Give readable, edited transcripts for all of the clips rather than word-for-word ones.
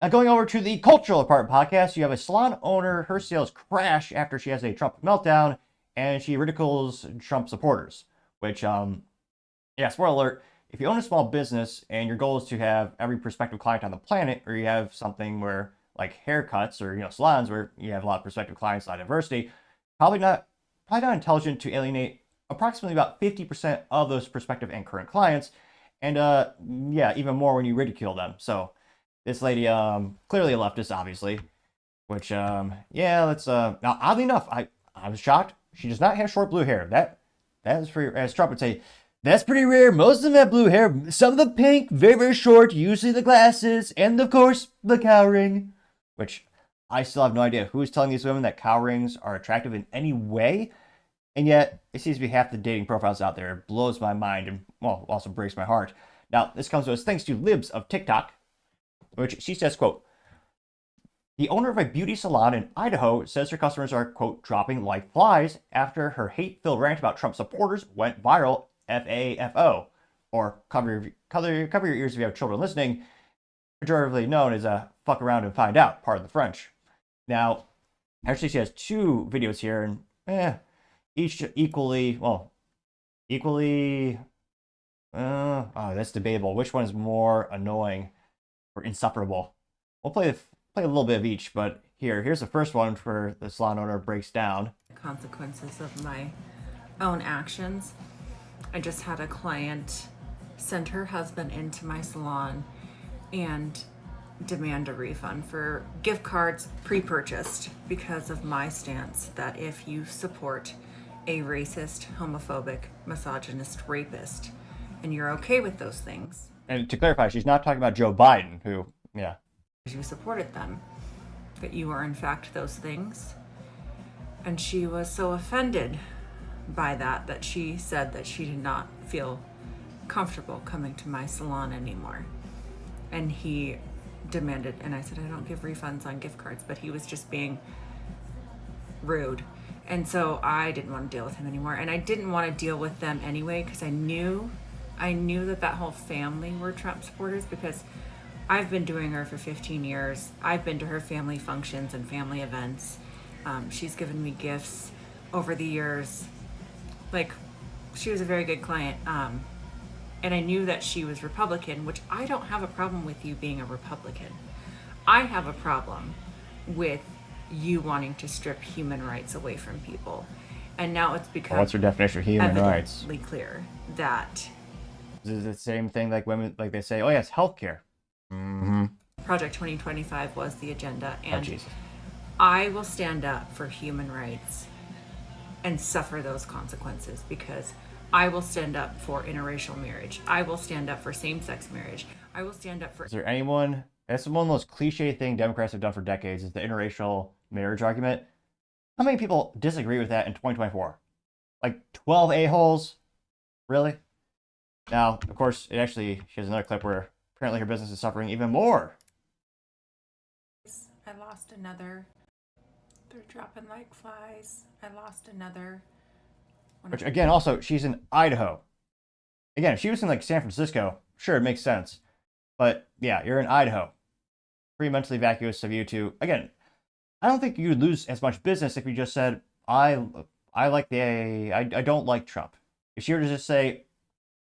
Going over to the cultural part podcast, you have a salon owner. Her sales crash after she has a Trump meltdown, and she ridicules Trump supporters. Which, yeah, spoiler alert. If you own a small business and your goal is to have every prospective client on the planet, or you have something where like haircuts or salons where you have a lot of prospective clients, a lot of diversity, probably not intelligent to alienate approximately about 50% of those prospective and current clients, and yeah, even more when you ridicule them. So this lady, clearly a leftist, obviously, which yeah, let's now oddly enough, I was shocked. She does not have short blue hair. That is pretty, as Trump would say, that's pretty rare. Most of them have blue hair. Some of the pink, very, very short, usually the glasses, and of course, the cowring. Which I still have no idea who is telling these women that cowrings are attractive in any way. And yet, it seems to be half the dating profiles out there. It blows my mind and, well, also breaks my heart. Now, this comes to us thanks to Libs of TikTok, which she says, quote, the owner of a beauty salon in Idaho says her customers are, quote, dropping like flies after her hate-filled rant about Trump supporters went viral. FAFO, or cover your ears if you have children listening, pejoratively known as a fuck around and find out, part of the French. Now, actually she has two videos here, and each equally, oh, that's debatable. Which one is more annoying or insufferable? We'll play a little bit of each, but here's the first one where the salon owner breaks down consequences of my own actions. I just had a client send her husband into my salon and demand a refund for gift cards pre-purchased because of my stance that if you support a racist, homophobic, misogynist rapist and you're okay with those things. And to clarify, she's not talking about Joe Biden, who, yeah. You supported them, that you are in fact those things. And she was so offended by that she said that she did not feel comfortable coming to my salon anymore. And he demanded, and I said, I don't give refunds on gift cards, but he was just being rude. And so I didn't want to deal with him anymore. And I didn't want to deal with them anyway, because I knew that whole family were Trump supporters, because I've been doing her for 15 years. I've been to her family functions and family events. She's given me gifts over the years. Like, she was a very good client. And I knew that she was Republican, which I don't have a problem with you being a Republican. I have a problem with you wanting to strip human rights away from people. And now it's become what's your definition of human rights? Evidently clear that this is the same thing like women, like they say, oh yeah, it's healthcare. Project 2025 was the agenda, and oh, Jesus. I will stand up for human rights and suffer those consequences, because I will stand up for interracial marriage. I will stand up for same-sex marriage. I will stand up for... Is there anyone... That's one of the most cliche things Democrats have done for decades, is the interracial marriage argument. How many people disagree with that in 2024? Like 12 a-holes? Really? Now, of course, she has another clip where apparently her business is suffering even more. I lost another. They're dropping like flies. I lost another. Which, again, also, she's in Idaho. Again, if she was in, like, San Francisco, sure, it makes sense. But, yeah, you're in Idaho. Pretty mentally vacuous of you to... Again, I don't think you would lose as much business if you just said, I don't like Trump. If she were to just say,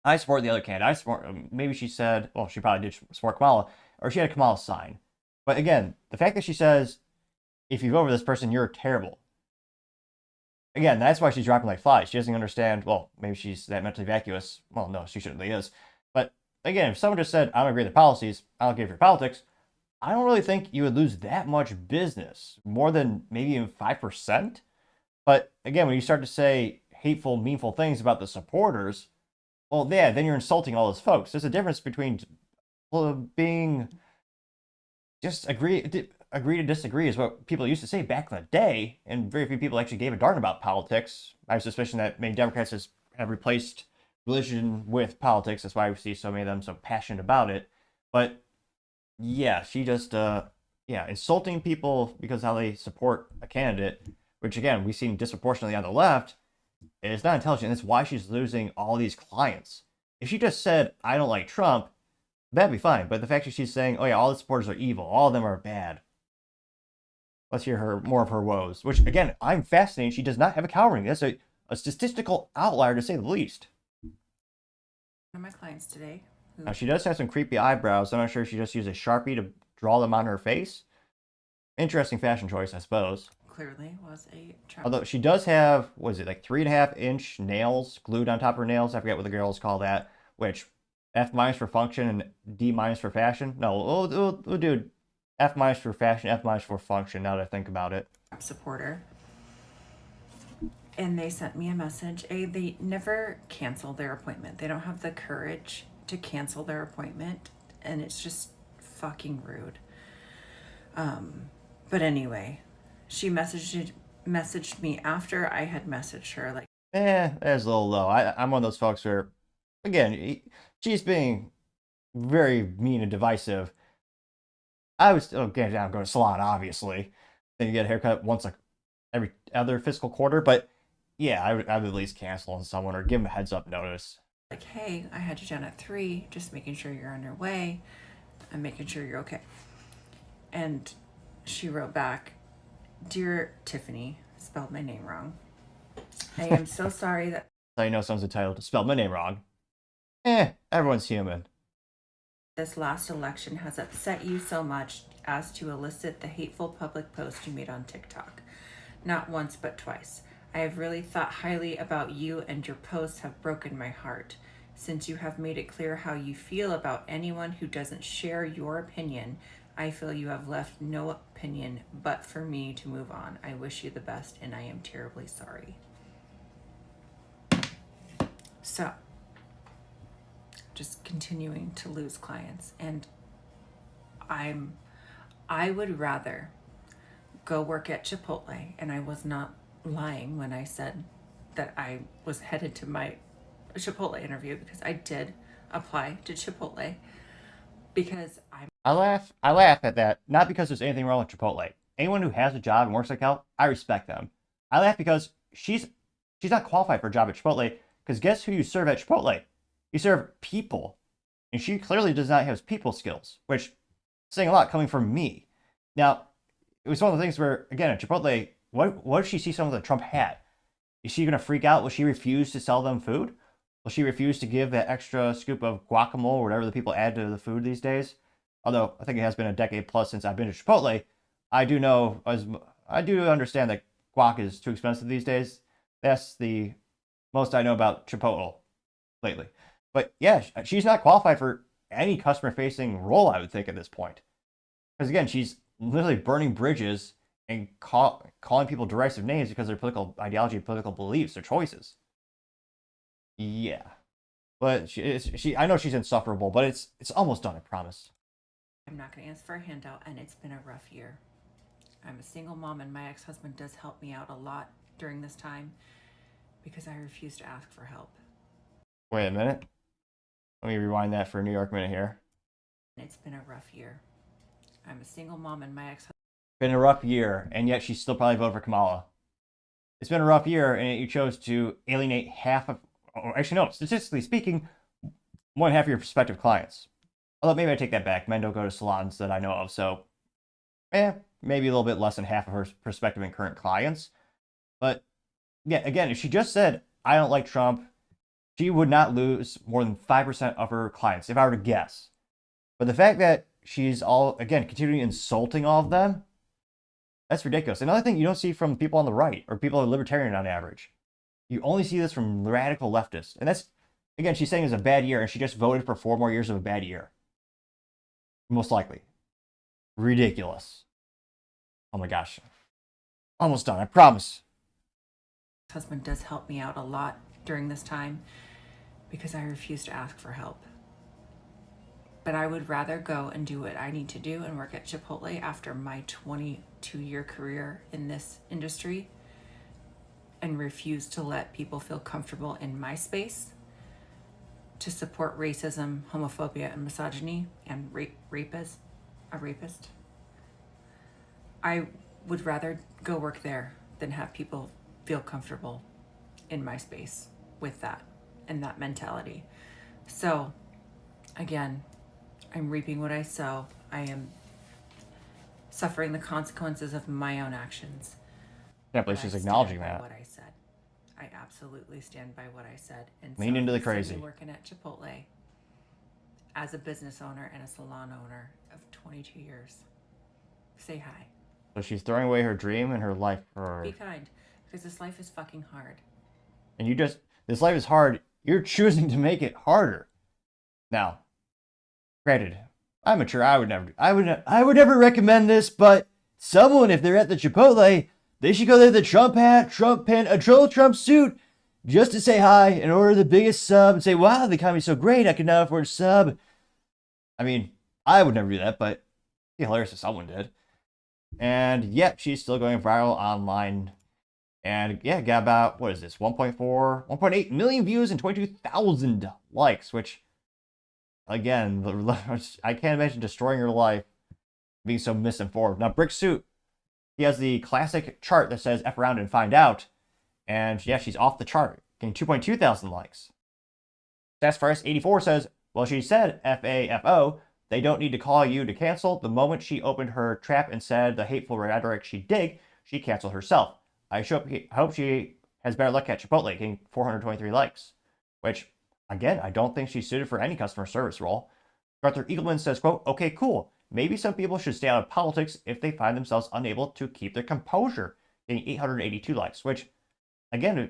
I support the other candidate, I support... Maybe she said... Well, she probably did support Kamala. Or she had a Kamala sign. But, again, the fact that she says, if you vote for this person, you're terrible. Again, that's why she's dropping like flies. She doesn't understand, well, maybe she's that mentally vacuous. Well, no, she certainly is. But again, if someone just said, I don't agree with their policies, I don't agree with your politics, I don't really think you would lose that much business. More than maybe even 5%. But again, when you start to say hateful, meanful things about the supporters, well, yeah, then you're insulting all those folks. There's a difference between being just agree to disagree is what people used to say back in the day, and very few people actually gave a darn about politics. I have a suspicion that many Democrats have replaced religion with politics. That's why we see so many of them so passionate about it. But yeah, she just insulting people because how they support a candidate, which again we've seen disproportionately on the left, is not intelligent. That's why she's losing all these clients. If she just said, I don't like Trump, that'd be fine. But the fact that she's saying, "Oh yeah, all the supporters are evil, all of them are bad." Let's hear her more of her woes. Which again, I'm fascinated. She does not have a cow ring. That's a statistical outlier to say the least. One of my clients today. Now she does have some creepy eyebrows. I'm not sure if she just used a Sharpie to draw them on her face. Interesting fashion choice, I suppose. Clearly was a trap. Although she does have, what is it, like 3.5-inch nails glued on top of her nails. I forget what the girls call that. Which F minus for function and D minus for fashion. No, we'll do F minus for fashion, F minus for function. Now that I think about it. Supporter. And they sent me a message. They never cancel their appointment. They don't have the courage to cancel their appointment, and it's just fucking rude. But anyway, she messaged me after I had messaged her. Like, That's a little low. I'm one of those folks where, again, she's being very mean and divisive. I was still getting down, going to Salon, obviously. Then you get a haircut once like every other fiscal quarter, but yeah, I would at least cancel on someone or give them a heads up notice. like, hey, I had you down at 3, just making sure you're on your way. I'm making sure you're okay. And she wrote back, "Dear Tiffany," spelled my name wrong. "I am so sorry that..." So you know someone's entitled to spell my name wrong. Everyone's human. "This last election has upset you so much as to elicit the hateful public post you made on TikTok. Not once, but twice. I have really thought highly about you, and your posts have broken my heart. Since you have made it clear how you feel about anyone who doesn't share your opinion, I feel you have left no opinion but for me to move on. I wish you the best, and I am terribly sorry." So, just continuing to lose clients, and I would rather go work at Chipotle, and I was not lying when I said that I was headed to my Chipotle interview, because I did apply to Chipotle, because I laugh at that, not because there's anything wrong with Chipotle. Anyone who has a job and works like hell, I respect them. I laugh because she's not qualified for a job at Chipotle, because guess who you serve at Chipotle? You serve people. And she clearly does not have people skills, which is saying a lot coming from me. Now, it was one of the things where, again, at Chipotle, what if she sees someone with a Trump hat? Is she going to freak out? Will she refuse to sell them food? Will she refuse to give that extra scoop of guacamole or whatever the people add to the food these days? Although I think it has been a decade plus since I've been to Chipotle, I do understand that guac is too expensive these days. That's the most I know about Chipotle lately. But yeah, she's not qualified for any customer-facing role, I would think, at this point. Because again, she's literally burning bridges and calling people derisive names because of their political ideology, political beliefs, or choices. Yeah. But I know she's insufferable, but it's almost done, I promise. I'm not going to ask for a handout, and it's been a rough year. I'm a single mom, and my ex-husband does help me out a lot during this time because I refuse to ask for help. Wait a minute. Let me rewind that for a New York minute here. It's been a rough year. I'm a single mom, and my ex-husband... Been a rough year, and yet she still probably voted for Kamala. It's been a rough year, and you chose to alienate half of, or actually no, statistically speaking, 1/2 of your prospective clients. Although maybe I take that back. Men don't go to salons that I know of, so maybe a little bit less than half of her prospective and current clients. But yeah, again, if she just said, "I don't like Trump," she would not lose more than 5% of her clients, if I were to guess. But the fact that she's continuing insulting all of them, that's ridiculous. Another thing you don't see from people on the right or people who are libertarian on average. You only see this from radical leftists. And that's, again, she's saying it's a bad year, and she just voted for 4 more years of a bad year. Most likely. Ridiculous. Oh my gosh. Almost done, I promise. Husband does help me out a lot during this time because I refuse to ask for help. But I would rather go and do what I need to do and work at Chipotle after my 22-year career in this industry and refuse to let people feel comfortable in my space to support racism, homophobia, and misogyny, and a rapist. I would rather go work there than have people feel comfortable in my space with that and that mentality. So, again, I'm reaping what I sow. I am suffering the consequences of my own actions. Can't believe But I she's stand acknowledging by that. what I said. I absolutely stand by what I said. And Lean so into the if you see crazy. me working at Chipotle as a business owner and a salon owner of 22 years, say hi. So she's throwing away her dream and her life for. Be kind, because this life is fucking hard. And you just, this life is hard. You're choosing to make it harder. Now, granted, I'm mature. I would never recommend this, but someone, if they're at the Chipotle, they should go there with a Trump hat, Trump pin, a Donald Trump suit, just to say hi and order the biggest sub and say, wow, the economy's so great, I can now afford a sub. I mean, I would never do that, but it'd be hilarious if someone did. And yep, she's still going viral online. And yeah, got about, what is this, 1.4, 1.8 million views and 22,000 likes, which, again, I can't imagine destroying your life being so misinformed. Now, Brick Suit, he has the classic chart that says F around and find out. And yeah, she's off the chart, getting 2.2 thousand likes. Sassfirst84 says, well, she said FAFO. They don't need to call you to cancel. The moment she opened her trap and said the hateful rhetoric she dig, she canceled herself. I hope she has better luck at Chipotle, getting 423 likes. Which, again, I don't think she's suited for any customer service role. Arthur Eagleman says, quote, okay, cool. Maybe some people should stay out of politics if they find themselves unable to keep their composure, getting 882 likes. Which, again, you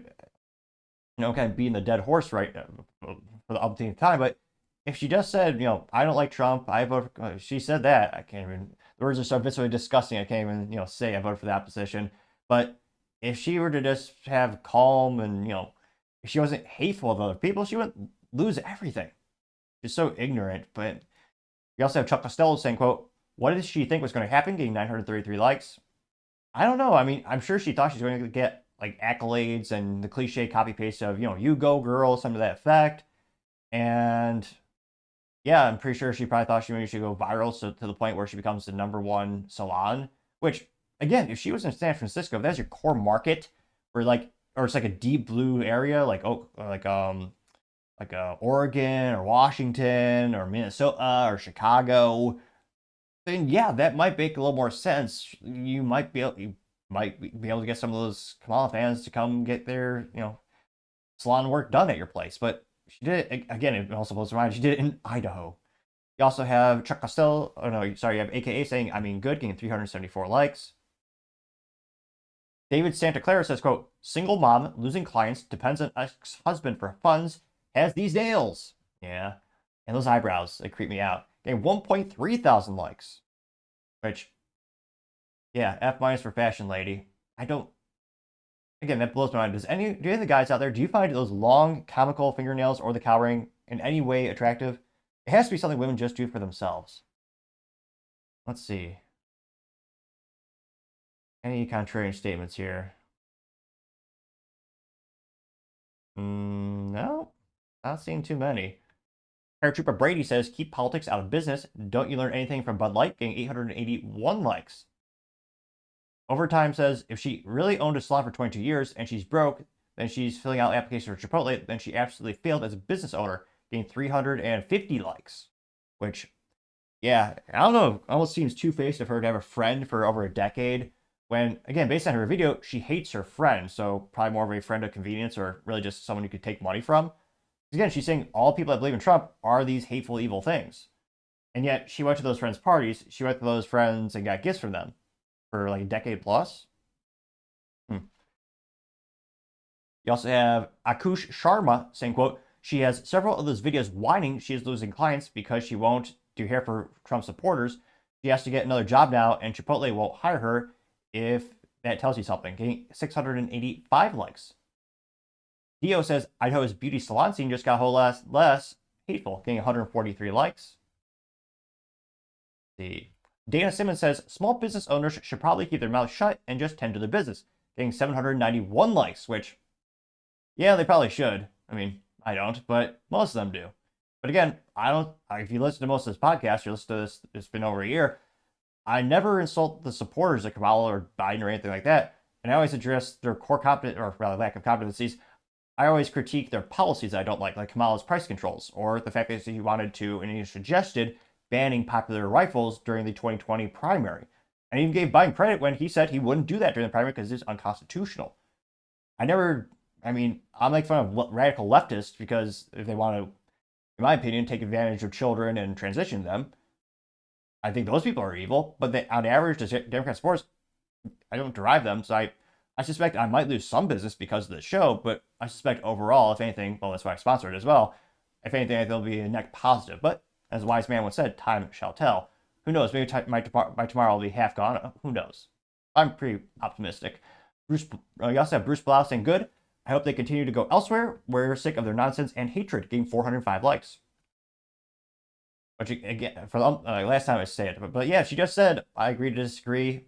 know, kind of being the dead horse right for the umpteenth time, but if she just said, you know, I don't like Trump, I vote for, she said that, I can't even, the words are so viscerally disgusting, I can't even, you know, say I voted for that position. But if she were to just have calm and, you know, if she wasn't hateful of other people, she wouldn't lose everything. She's so ignorant. But we also have Chuck Costello saying, quote, what did she think was going to happen, getting 933 likes? I don't know. I mean, I'm sure she thought she was going to get, like, accolades and the cliche copy-paste of, you know, you go, girl, something to that effect. And yeah, I'm pretty sure she probably thought she maybe should go viral, so to the point where she becomes the /1 salon. Which, again, if she was in San Francisco, if that's your core market, or it's like a deep blue area, like Oregon or Washington or Minnesota or Chicago, then yeah, that might make a little more sense. You might be able to get some of those Kamala fans to come get their, you know, salon work done at your place, but she did it, again, it also blows my mind, she did it in Idaho. You also have Chuck Costello, oh no, sorry, you have AKA saying, I mean good, getting 374 likes. David Santa Clara says, quote, single mom, losing clients, depends on ex-husband for funds, has these nails. Yeah, and those eyebrows, they creep me out. Getting 1.3 thousand likes. Which, yeah, F- for fashion lady. I don't, again, that blows my mind. Do any of the guys out there, do you find those long, comical fingernails or the cow ring in any way attractive? It has to be something women just do for themselves. Let's see. Any contrarian statements here? No, not seeing too many. Paratrooper Brady says, keep politics out of business. Don't you learn anything from Bud Light, getting 881 likes. Overtime says, if she really owned a salon for 22 years and she's broke, then she's filling out applications for Chipotle, then she absolutely failed as a business owner, getting 350 likes. Which, yeah, I don't know, it almost seems two-faced of her to have a friend for over a decade, when, again, based on her video, she hates her friend, so probably more of a friend of convenience or really just someone you could take money from. Again, she's saying all people that believe in Trump are these hateful, evil things. And yet, she went to those friends' parties, she went to those friends and got gifts from them for like a decade plus. You also have Akush Sharma saying, quote, she has several of those videos whining she is losing clients because she won't do hair for Trump supporters. She has to get another job now, and Chipotle won't hire her if that tells you something. Getting 685 likes. Dio says, Idaho's beauty salon scene just got a whole lot less hateful, getting 143 likes. The Dana Simmons says, small business owners should probably keep their mouth shut and just tend to their business, getting 791 likes, which, yeah, they probably should. I mean, I don't, but most of them do. But again, I don't, if you listen to most of this podcast, you listen to this, it's been over a year, I never insult the supporters of Kamala or Biden or anything like that, and I always address their core competence, or rather lack of competencies. I always critique their policies I don't like Kamala's price controls, or the fact that he wanted to, and he suggested, banning popular rifles during the 2020 primary. And he even gave Biden credit when he said he wouldn't do that during the primary because it's unconstitutional. I make fun of radical leftists because if they want to, in my opinion, take advantage of children and transition them, I think those people are evil. But on average, the Democrat supporters, I don't derive them. So I suspect I might lose some business because of the show, but I suspect overall, if anything, well, that's why I sponsored it as well. If anything, I think there'll be a net positive. But as a wise man once said, time shall tell. Who knows? Maybe by tomorrow I'll be half gone. Who knows? I'm pretty optimistic. You also have Bruce Blau saying, good. I hope they continue to go elsewhere. We're sick of their nonsense and hatred. Getting 405 likes. Which, again, for the last time I say it. But yeah, she just said, I agree to disagree.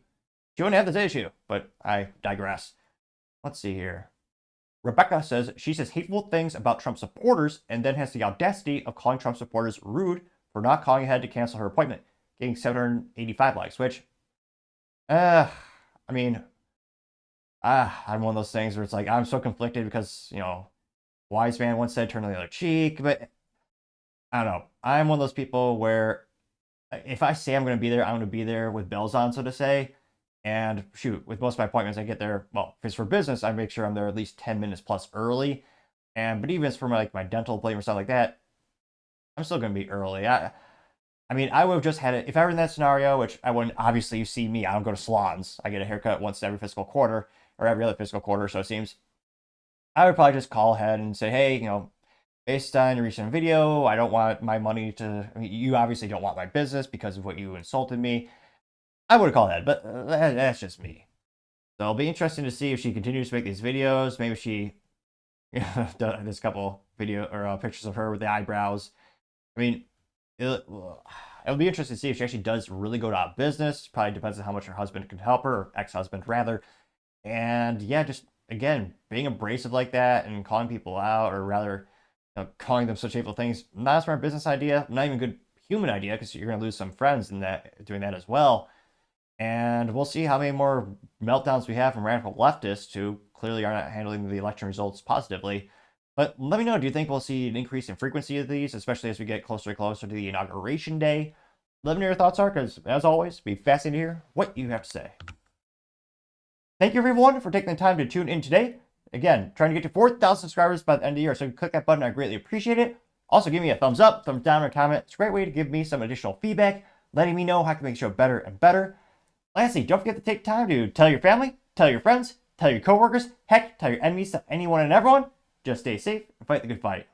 She wouldn't have this issue, but I digress. Let's see here. Rebecca says she says hateful things about Trump supporters and then has the audacity of calling Trump supporters rude for not calling ahead to cancel her appointment, getting 785 likes, which, I'm one of those things where it's like, I'm so conflicted because, wise man once said turn the other cheek, but I don't know. I'm one of those people where if I say I'm going to be there, I'm going to be there with bells on, so to say. And shoot, with most of my appointments, I get there, well, if it's for business, I make sure I'm there at least 10 minutes plus early. But even if it's for my dental appointment or stuff like that, I'm still going to be early. I would have just had it, if I were in that scenario, which I wouldn't, obviously you see me, I don't go to salons. I get a haircut once every fiscal quarter, or every other fiscal quarter, so it seems. I would probably just call ahead and say, hey, based on your recent video, I don't want my money to, you obviously don't want my business because of what you insulted me. I would have called ahead, but that's just me. So it'll be interesting to see if she continues to make these videos. Maybe she, there's a couple video or pictures of her with the eyebrows. It'll be interesting to see if she actually does really go out of business. Probably depends on how much her husband can help her, or ex-husband rather. And yeah, just again, being abrasive like that and calling people out, or rather, calling them such hateful things, not a smart business idea, not even a good human idea, because you're going to lose some friends in that doing that as well. And we'll see how many more meltdowns we have from radical leftists who clearly are not handling the election results positively. But let me know, do you think we'll see an increase in frequency of these, especially as we get closer and closer to the inauguration day? Let me know your thoughts are, because as always, it'll be fascinating to hear what you have to say. Thank you everyone for taking the time to tune in today. Again, trying to get to 4,000 subscribers by the end of the year, so if you click that button, I greatly appreciate it. Also, give me a thumbs up, thumbs down, or comment. It's a great way to give me some additional feedback, letting me know how I can make the show better and better. Lastly, don't forget to take time to tell your family, tell your friends, tell your coworkers, heck, tell your enemies, tell anyone and everyone. Just stay safe and fight the good fight.